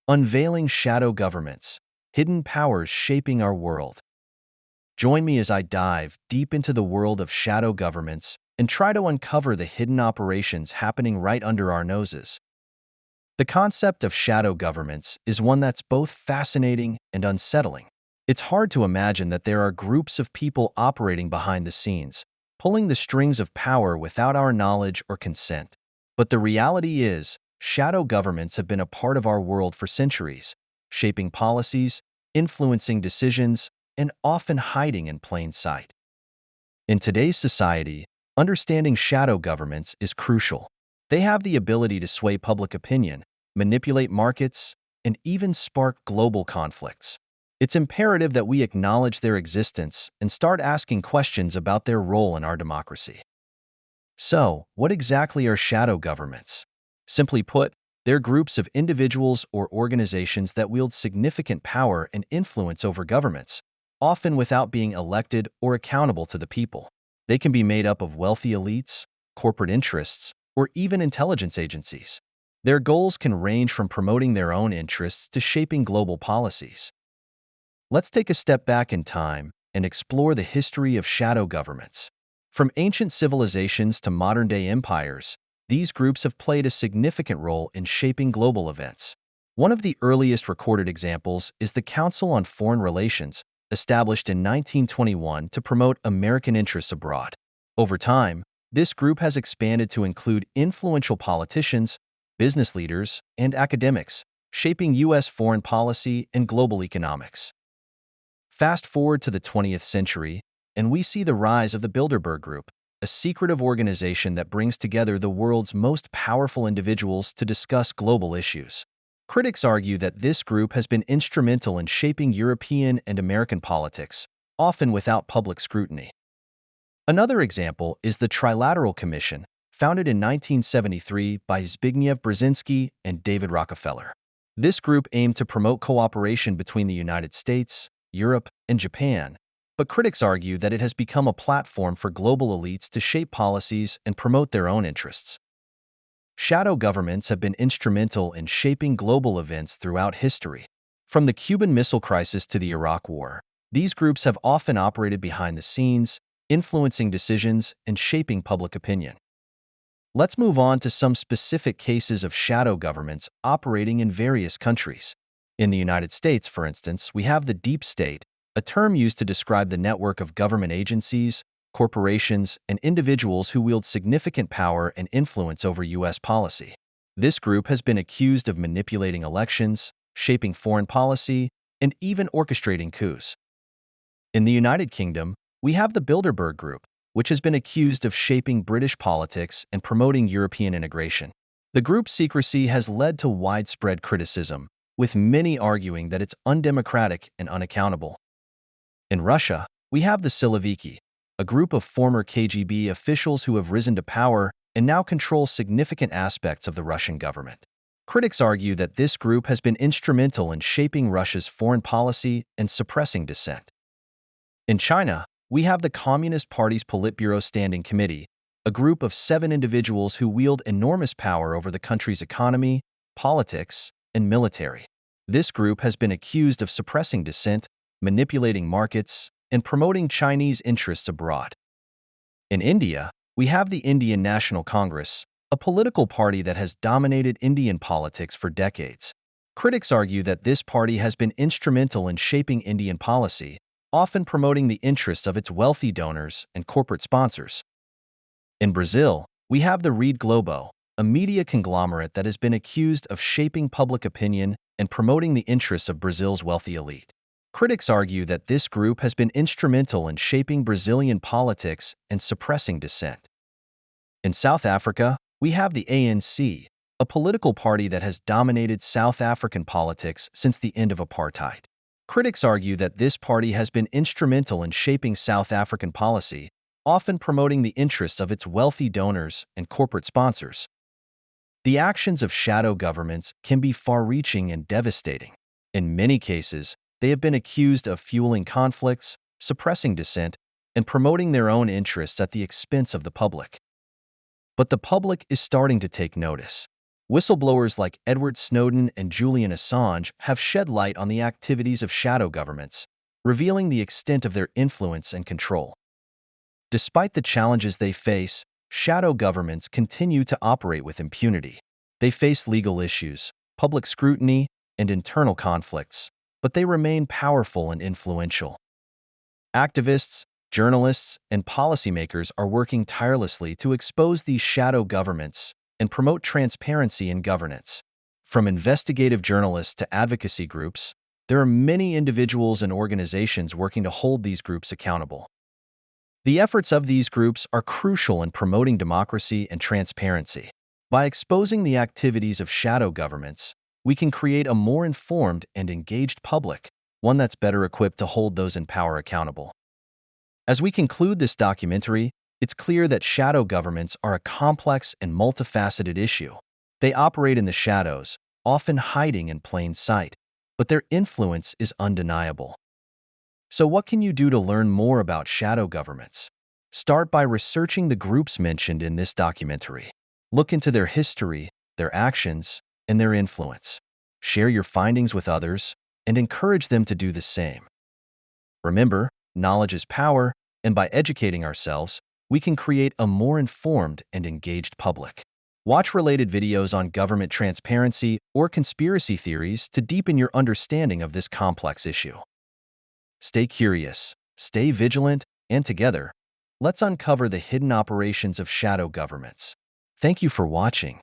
Unveiling Shadow Governments, Hidden Powers Shaping Our World. Join me as I dive deep into the world of shadow governments and try to uncover the hidden operations happening right under our noses. The concept of shadow governments is one that's both fascinating and unsettling. It's hard to imagine that there are groups of people operating behind the scenes, pulling the strings of power without our knowledge or consent. But the reality is, shadow governments have been a part of our world for centuries, shaping policies, influencing decisions, and often hiding in plain sight. In today's society, understanding shadow governments is crucial. They have the ability to sway public opinion, manipulate markets, and even spark global conflicts. It's imperative that we acknowledge their existence and start asking questions about their role in our democracy. So, what exactly are shadow governments? Simply put, they're groups of individuals or organizations that wield significant power and influence over governments, often without being elected or accountable to the people. They can be made up of wealthy elites, corporate interests, or even intelligence agencies. Their goals can range from promoting their own interests to shaping global policies. Let's take a step back in time and explore the history of shadow governments. From ancient civilizations to modern-day empires, these groups have played a significant role in shaping global events. One of the earliest recorded examples is the Council on Foreign Relations, established in 1921 to promote American interests abroad. Over time, this group has expanded to include influential politicians, business leaders, and academics, shaping U.S. foreign policy and global economics. Fast forward to the 20th century, and we see the rise of the Bilderberg Group, a secretive organization that brings together the world's most powerful individuals to discuss global issues. Critics argue that this group has been instrumental in shaping European and American politics, often without public scrutiny. Another example is the Trilateral Commission, founded in 1973 by Zbigniew Brzezinski and David Rockefeller. This group aimed to promote cooperation between the United States, Europe, and Japan, but critics argue that it has become a platform for global elites to shape policies and promote their own interests. Shadow governments have been instrumental in shaping global events throughout history. From the Cuban Missile Crisis to the Iraq War, these groups have often operated behind the scenes, influencing decisions and shaping public opinion. Let's move on to some specific cases of shadow governments operating in various countries. In the United States, for instance, we have the deep state, a term used to describe the network of government agencies, corporations, and individuals who wield significant power and influence over U.S. policy. This group has been accused of manipulating elections, shaping foreign policy, and even orchestrating coups. In the United Kingdom, we have the Bilderberg Group, which has been accused of shaping British politics and promoting European integration. The group's secrecy has led to widespread criticism, with many arguing that it's undemocratic and unaccountable. In Russia, we have the Siloviki, a group of former KGB officials who have risen to power and now control significant aspects of the Russian government. Critics argue that this group has been instrumental in shaping Russia's foreign policy and suppressing dissent. In China, we have the Communist Party's Politburo Standing Committee, a group of 7 individuals who wield enormous power over the country's economy, politics, and military. This group has been accused of suppressing dissent, manipulating markets, and promoting Chinese interests abroad. In India, we have the Indian National Congress, a political party that has dominated Indian politics for decades. Critics argue that this party has been instrumental in shaping Indian policy, often promoting the interests of its wealthy donors and corporate sponsors. In Brazil, we have the Rede Globo, a media conglomerate that has been accused of shaping public opinion and promoting the interests of Brazil's wealthy elite. Critics argue that this group has been instrumental in shaping Brazilian politics and suppressing dissent. In South Africa, we have the ANC, a political party that has dominated South African politics since the end of apartheid. Critics argue that this party has been instrumental in shaping South African policy, often promoting the interests of its wealthy donors and corporate sponsors. The actions of shadow governments can be far-reaching and devastating. In many cases, they have been accused of fueling conflicts, suppressing dissent, and promoting their own interests at the expense of the public. But the public is starting to take notice. Whistleblowers like Edward Snowden and Julian Assange have shed light on the activities of shadow governments, revealing the extent of their influence and control. Despite the challenges they face, shadow governments continue to operate with impunity. They face legal issues, public scrutiny, and internal conflicts, but they remain powerful and influential. Activists, journalists, and policymakers are working tirelessly to expose these shadow governments and promote transparency in governance. From investigative journalists to advocacy groups, there are many individuals and organizations working to hold these groups accountable. The efforts of these groups are crucial in promoting democracy and transparency. By exposing the activities of shadow governments, we can create a more informed and engaged public, one that's better equipped to hold those in power accountable. As we conclude this documentary, it's clear that shadow governments are a complex and multifaceted issue. They operate in the shadows, often hiding in plain sight, but their influence is undeniable. So what can you do to learn more about shadow governments? Start by researching the groups mentioned in this documentary. Look into their history, their actions, and their influence. Share your findings with others and encourage them to do the same. Remember, knowledge is power, and by educating ourselves, we can create a more informed and engaged public. Watch related videos on government transparency or conspiracy theories to deepen your understanding of this complex issue. Stay curious, stay vigilant, and together, let's uncover the hidden operations of shadow governments. Thank you for watching.